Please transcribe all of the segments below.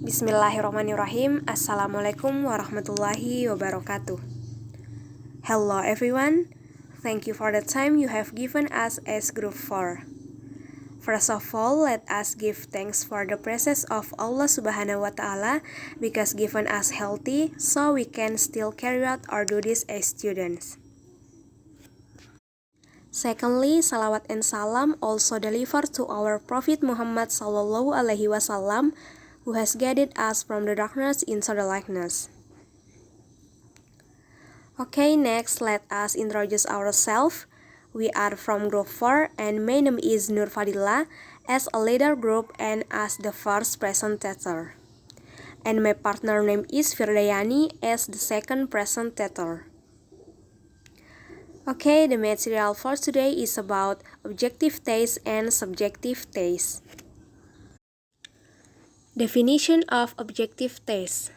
Bismillahirrahmanirrahim. Assalamualaikum warahmatullahi wabarakatuh. Hello everyone. Thank you for the time you have given us as Group 4. First of all, let us give thanks for the presence of Allah Subhanahu wa Ta'ala because given us healthy so we can still carry out our duties as students. Secondly, salawat and salam also delivered to our Prophet Muhammad sallallahu alaihi wasallam who has guided us from the darkness into the lightness. Okay, next let us introduce ourselves. We are from Group 4 and my name is Nur Fadila as a leader group and as the first presenter. And my partner name is Firdayani as the second presenter. Okay, the material for today is about objective taste and subjective taste. Definition of objective taste.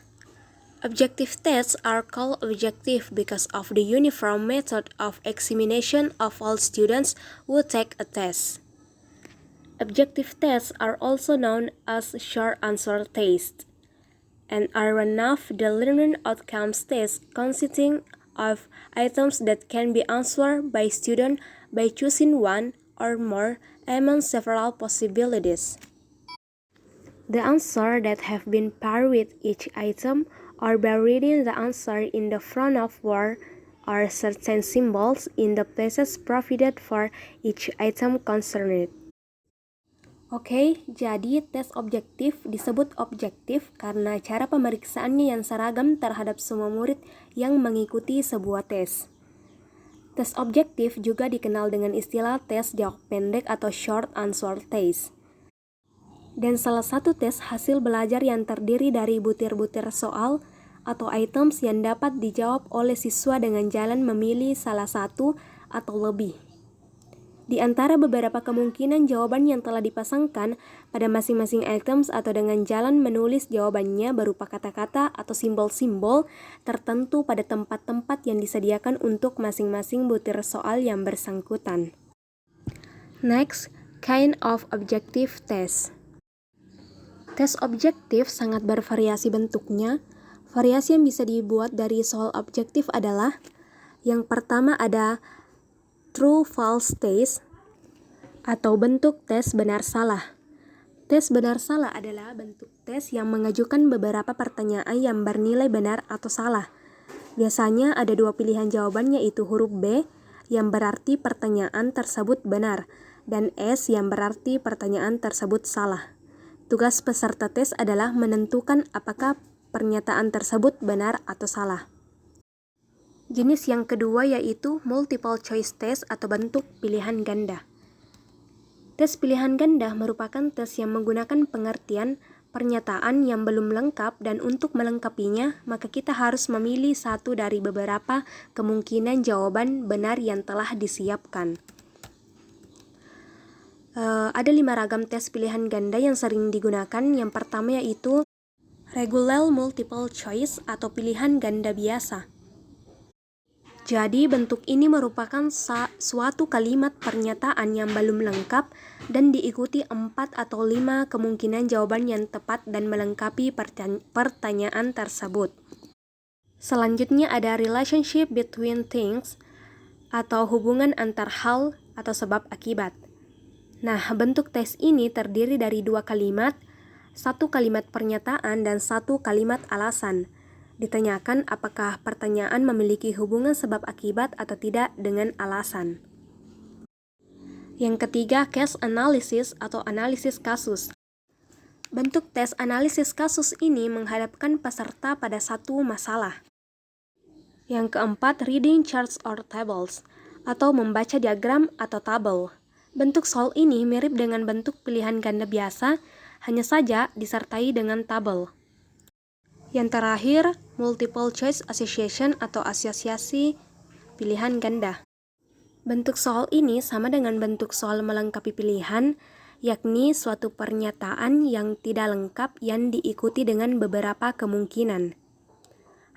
Objective tests are called objective because of the uniform method of examination of all students who take a test. Objective tests are also known as short answer tests and are one of the learning outcomes tests consisting of items that can be answered by students by choosing one or more among several possibilities. The answer that have been paired with each item or by reading the answer in the front of word or certain symbols in the places provided for each item concerned. Oke, jadi tes objektif disebut objektif karena cara pemeriksaannya yang seragam terhadap semua murid yang mengikuti sebuah tes. Tes objektif juga dikenal dengan istilah tes jawab pendek atau short answer test. Dan salah satu tes hasil belajar yang terdiri dari butir-butir soal atau items yang dapat dijawab oleh siswa dengan jalan memilih salah satu atau lebih. Di antara beberapa kemungkinan jawaban yang telah dipasangkan pada masing-masing items atau dengan jalan menulis jawabannya berupa kata-kata atau simbol-simbol tertentu pada tempat-tempat yang disediakan untuk masing-masing butir soal yang bersangkutan. Next, kind of objective test. Tes objektif sangat bervariasi bentuknya. Variasi yang bisa dibuat dari soal objektif adalah yang pertama ada true-false test atau bentuk tes benar-salah. Tes benar-salah adalah bentuk tes yang mengajukan beberapa pertanyaan yang bernilai benar atau salah. Biasanya ada dua pilihan jawaban yaitu huruf B yang berarti pertanyaan tersebut benar dan S yang berarti pertanyaan tersebut salah. Tugas peserta tes adalah menentukan apakah pernyataan tersebut benar atau salah. Jenis yang kedua yaitu multiple choice test atau bentuk pilihan ganda. Tes pilihan ganda merupakan tes yang menggunakan pengertian pernyataan yang belum lengkap dan untuk melengkapinya maka kita harus memilih satu dari beberapa kemungkinan jawaban benar yang telah disiapkan. Ada 5 ragam tes pilihan ganda yang sering digunakan. Yang pertama yaitu regular multiple choice atau pilihan ganda biasa. Jadi bentuk ini merupakan suatu kalimat pernyataan yang belum lengkap dan diikuti 4 atau 5 kemungkinan jawaban yang tepat dan melengkapi pertanyaan tersebut. Selanjutnya ada relationship between things atau hubungan antar hal atau sebab akibat. Nah, bentuk tes ini terdiri dari 2 kalimat, 1 kalimat pernyataan dan 1 kalimat alasan. Ditanyakan apakah pertanyaan memiliki hubungan sebab akibat atau tidak dengan alasan. Yang ketiga, case analysis atau analisis kasus. Bentuk tes analisis kasus ini menghadapkan peserta pada satu masalah. Yang keempat, reading charts or tables atau membaca diagram atau tabel. Bentuk soal ini mirip dengan bentuk pilihan ganda biasa, hanya saja disertai dengan tabel. Yang terakhir, multiple choice association atau asosiasi pilihan ganda. Bentuk soal ini sama dengan bentuk soal melengkapi pilihan, yakni suatu pernyataan yang tidak lengkap yang diikuti dengan beberapa kemungkinan.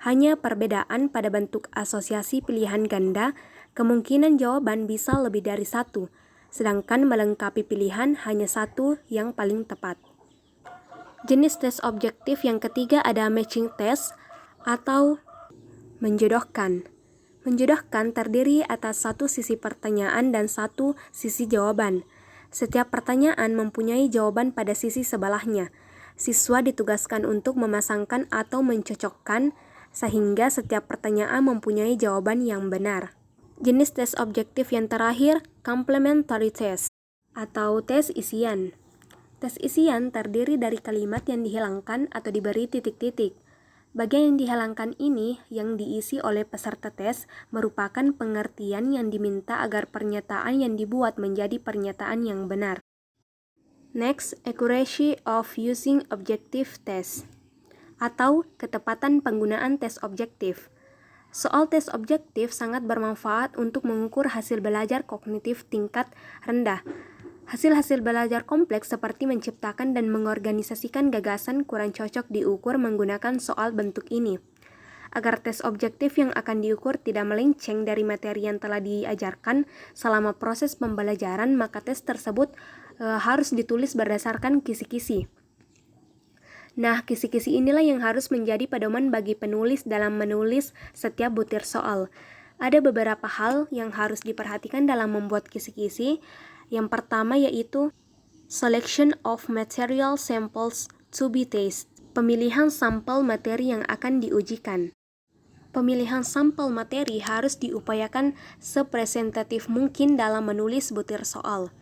Hanya perbedaan pada bentuk asosiasi pilihan ganda, kemungkinan jawaban bisa lebih dari satu, sedangkan melengkapi pilihan hanya satu yang paling tepat. Jenis tes objektif yang ketiga ada matching test atau menjodohkan. Menjodohkan terdiri atas satu sisi pertanyaan dan satu sisi jawaban. Setiap pertanyaan mempunyai jawaban pada sisi sebelahnya. Siswa ditugaskan untuk memasangkan atau mencocokkan sehingga setiap pertanyaan mempunyai jawaban yang benar. Jenis tes objektif yang terakhir, complementary test atau tes isian. Tes isian terdiri dari kalimat yang dihilangkan atau diberi titik-titik. Bagian yang dihilangkan ini yang diisi oleh peserta tes merupakan pengertian yang diminta agar pernyataan yang dibuat menjadi pernyataan yang benar. Next, accuracy of using objective test atau ketepatan penggunaan tes objektif. Soal tes objektif sangat bermanfaat untuk mengukur hasil belajar kognitif tingkat rendah. Hasil-hasil belajar kompleks seperti menciptakan dan mengorganisasikan gagasan kurang cocok diukur menggunakan soal bentuk ini. Agar tes objektif yang akan diukur tidak melenceng dari materi yang telah diajarkan selama proses pembelajaran, maka tes tersebut harus ditulis berdasarkan kisi-kisi. Nah, kisi-kisi inilah yang harus menjadi pedoman bagi penulis dalam menulis setiap butir soal. Ada beberapa hal yang harus diperhatikan dalam membuat kisi-kisi. Yang pertama yaitu selection of material samples to be tested, pemilihan sampel materi yang akan diujikan. Pemilihan sampel materi harus diupayakan sepresentatif mungkin dalam menulis butir soal.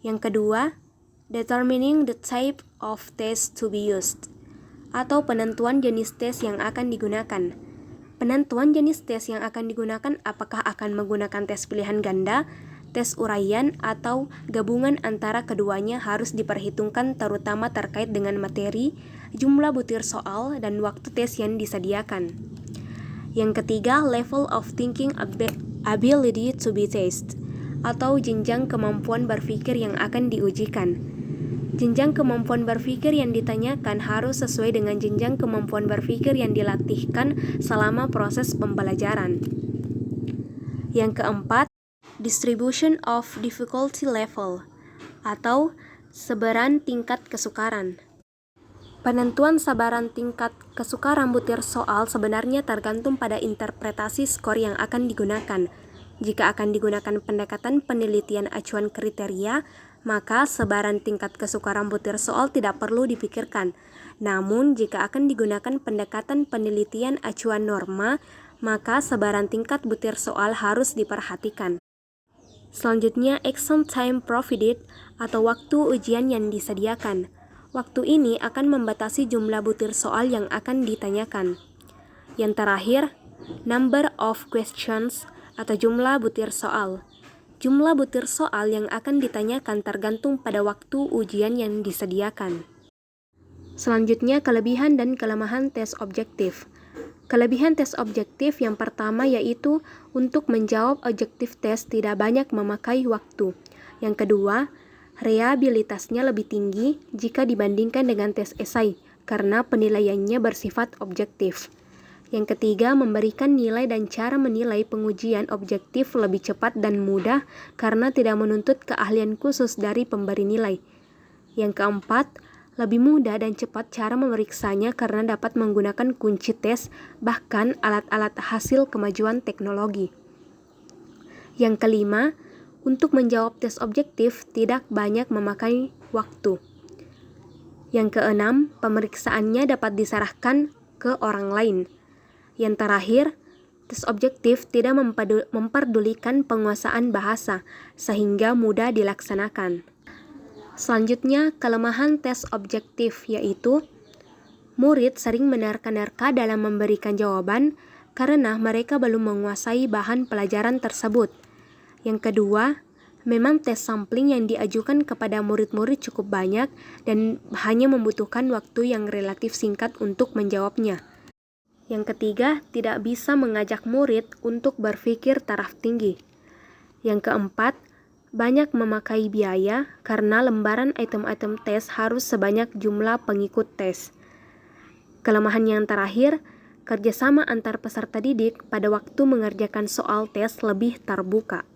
Yang kedua, determining the type of test to be used, atau penentuan jenis tes yang akan digunakan. Penentuan jenis tes yang akan digunakan apakah akan menggunakan tes pilihan ganda, tes uraian, atau gabungan antara keduanya harus diperhitungkan terutama terkait dengan materi, jumlah butir soal, dan waktu tes yang disediakan. Yang ketiga, level of thinking ability to be tested, atau jenjang kemampuan berpikir yang akan diujikan. Jenjang kemampuan berpikir yang ditanyakan harus sesuai dengan jenjang kemampuan berpikir yang dilatihkan selama proses pembelajaran. Yang keempat, distribution of difficulty level atau sebaran tingkat kesukaran. Penentuan sebaran tingkat kesukaran butir soal sebenarnya tergantung pada interpretasi skor yang akan digunakan. Jika akan digunakan pendekatan penelitian acuan kriteria, maka sebaran tingkat kesukaran butir soal tidak perlu dipikirkan. Namun, jika akan digunakan pendekatan penelitian acuan norma, maka sebaran tingkat butir soal harus diperhatikan. Selanjutnya, exam time provided atau waktu ujian yang disediakan. Waktu ini akan membatasi jumlah butir soal yang akan ditanyakan. Yang terakhir, number of questions atau jumlah butir soal. Jumlah butir soal yang akan ditanyakan tergantung pada waktu ujian yang disediakan. Selanjutnya, kelebihan dan kelemahan tes objektif. Kelebihan tes objektif yang pertama yaitu untuk menjawab objektif tes tidak banyak memakai waktu. Yang kedua, reliabilitasnya lebih tinggi jika dibandingkan dengan tes esai karena penilaiannya bersifat objektif. Yang ketiga, memberikan nilai dan cara menilai pengujian objektif lebih cepat dan mudah karena tidak menuntut keahlian khusus dari pemberi nilai. Yang keempat, lebih mudah dan cepat cara memeriksanya karena dapat menggunakan kunci tes, bahkan alat-alat hasil kemajuan teknologi. Yang kelima, untuk menjawab tes objektif tidak banyak memakai waktu. Yang keenam, pemeriksaannya dapat diserahkan ke orang lain. Yang terakhir, tes objektif tidak memperdulikan penguasaan bahasa, sehingga mudah dilaksanakan. Selanjutnya, kelemahan tes objektif yaitu murid sering menerka-nerka dalam memberikan jawaban karena mereka belum menguasai bahan pelajaran tersebut. Yang kedua, memang tes sampling yang diajukan kepada murid-murid cukup banyak dan hanya membutuhkan waktu yang relatif singkat untuk menjawabnya. Yang ketiga, tidak bisa mengajak murid untuk berpikir taraf tinggi. Yang keempat, banyak memakai biaya karena lembaran item-item tes harus sebanyak jumlah pengikut tes. Kelemahan yang terakhir, kerjasama antar peserta didik pada waktu mengerjakan soal tes lebih terbuka.